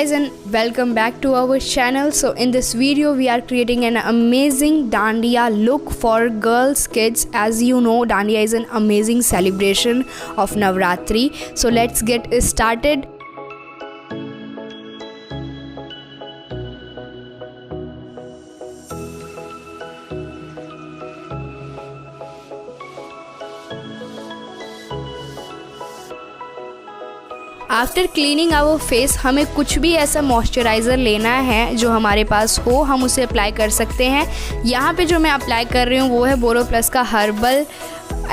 guys and welcome back to our channel. So in this video we are creating an amazing dandiya look for girls, kids. As you know, dandiya is an amazing celebration of Navratri. So let's get started. After cleaning our face हमें कुछ भी ऐसा moisturiser लेना है जो हमारे पास हो, हम उसे अप्लाई कर सकते हैं। यहाँ पे जो मैं अप्लाई कर रही हूँ वो है बोरोप्लस का हर्बल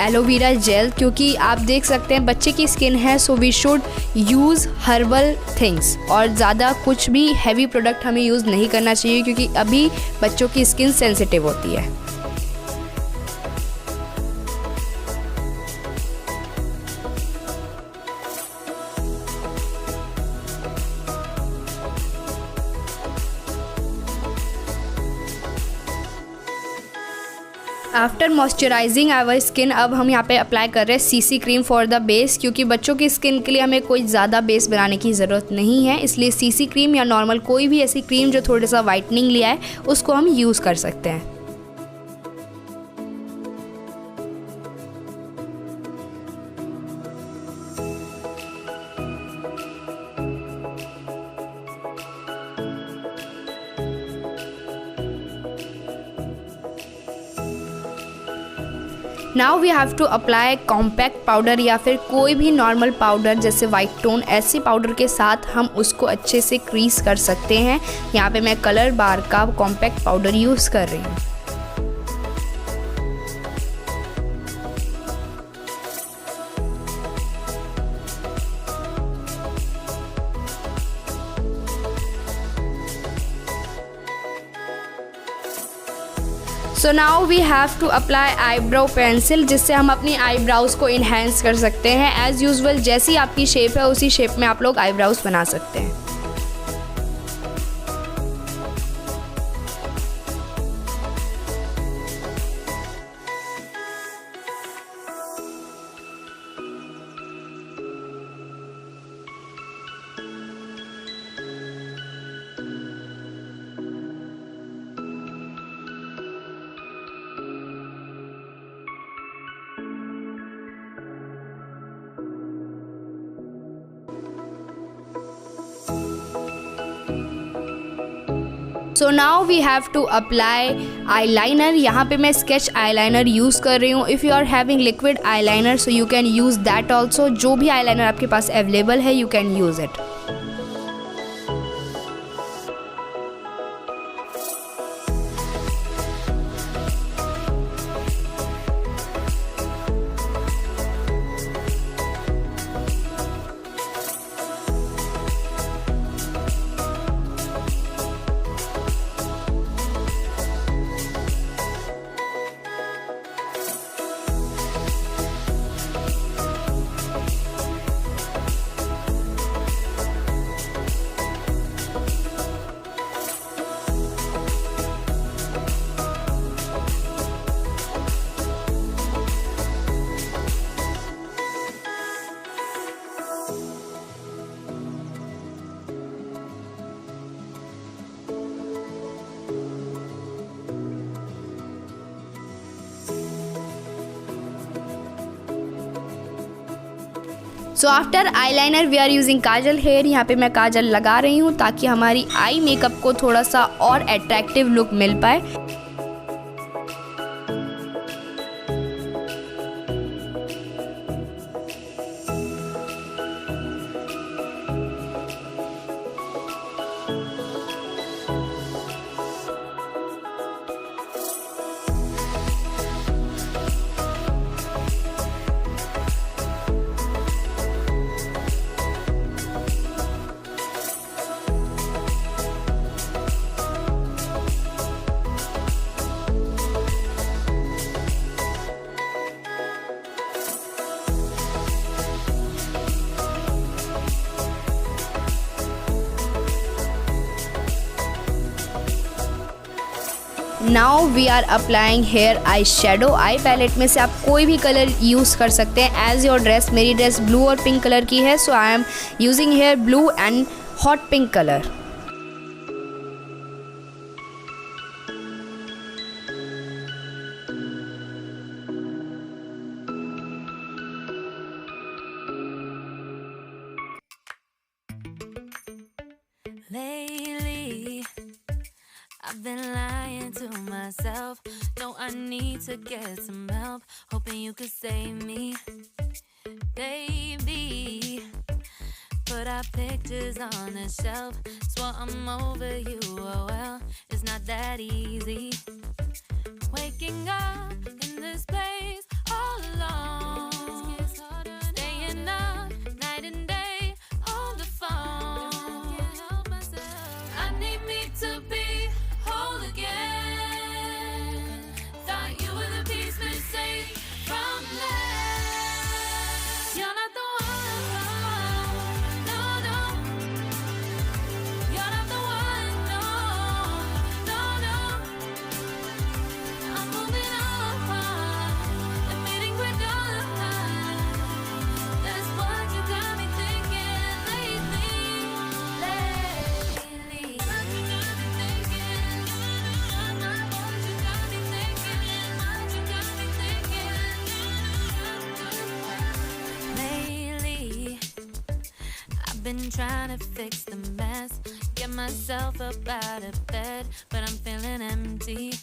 एलोवेरा जेल, क्योंकि आप देख सकते हैं बच्चे की स्किन है, so we should use herbal things और ज़्यादा कुछ भी हैवी प्रोडक्ट हमें यूज़ नहीं करना चाहिए क्योंकि अभी बच्चों की स्किन सेंसिटिव होती है। आफ्टर मॉइस्चराइजिंग आवर स्किन अब हम यहाँ पे अप्लाई कर रहे हैं CC cream for the base, क्योंकि बच्चों की स्किन के लिए हमें कोई ज़्यादा बेस बनाने की ज़रूरत नहीं है, इसलिए सीसी क्रीम या नॉर्मल कोई भी ऐसी क्रीम जो थोड़ा सा वाइटनिंग लिया है उसको हम यूज़ कर सकते हैं। Now we have to apply compact powder या फिर कोई भी नॉर्मल पाउडर जैसे वाइट टोन, ऐसे पाउडर के साथ हम उसको अच्छे से क्रीज कर सकते हैं। यहाँ पे मैं कलर बार का कॉम्पैक्ट पाउडर यूज़ कर रही हूँ। So now we have to apply eyebrow pencil, जिससे हम अपनी आईब्राउज को इन्हेंस कर सकते हैं। एज़ यूजुअल जैसी आपकी शेप है उसी शेप में आप लोग आईब्राउज बना सकते हैं। So now we have to apply eyeliner. यहाँ पे मैं स्केच आईलाइनर यूज़ कर रही हूँ। If you are having liquid eyeliner so you can use that also. जो भी आईलाइनर आपके पास अवेलेबल है you can use it. So after eyeliner we are using kajal here. यहाँ पे मैं काजल लगा रही हूँ ताकि हमारी आई मेकअप को थोड़ा सा और अट्रैक्टिव लुक मिल पाए। Now we are applying here eye shadow. Eye palette में से आप कोई भी कलर यूज़ कर सकते हैं एज योर ड्रेस। मेरी ड्रेस ब्लू और पिंक कलर की है, so I am using here blue and hot pink color. Lately, I've been lying to myself. No, I need to get some help. Hoping you could save me, baby. Put our pictures on the shelf. Swore I'm over you, oh well, it's not that easy. Waking up in this place all alone, staying up night and day on the phone. I need me to be whole again. Thought you were the piece missing from left. You're not the one, no, no. You're not the one, no, no, no. I'm moving on, admitting we're done. That's what you got me thinking lately. What you got me thinking? What you got me thinking? What you got me thinking? Lately, I've been trying to fix the mess, get myself up out of bed, but I'm feeling empty.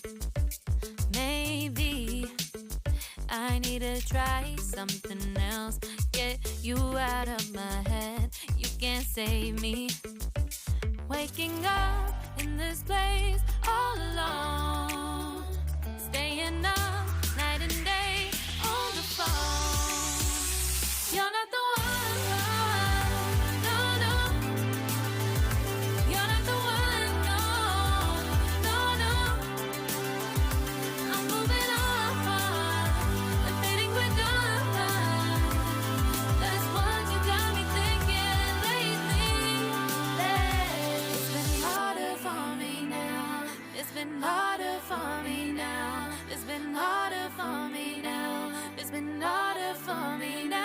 Maybe I need to try something else, get you out of my head. You can't save me. Waking up in this place all alone, staying up night and day on the phone. You're not the one, no, no. You're not the one, no, no, no. I'm moving on, admitting we're done. That's what you got me thinking lately. It's been harder for me now. It's been harder for me now. It's been harder for me now. It's been harder for me now.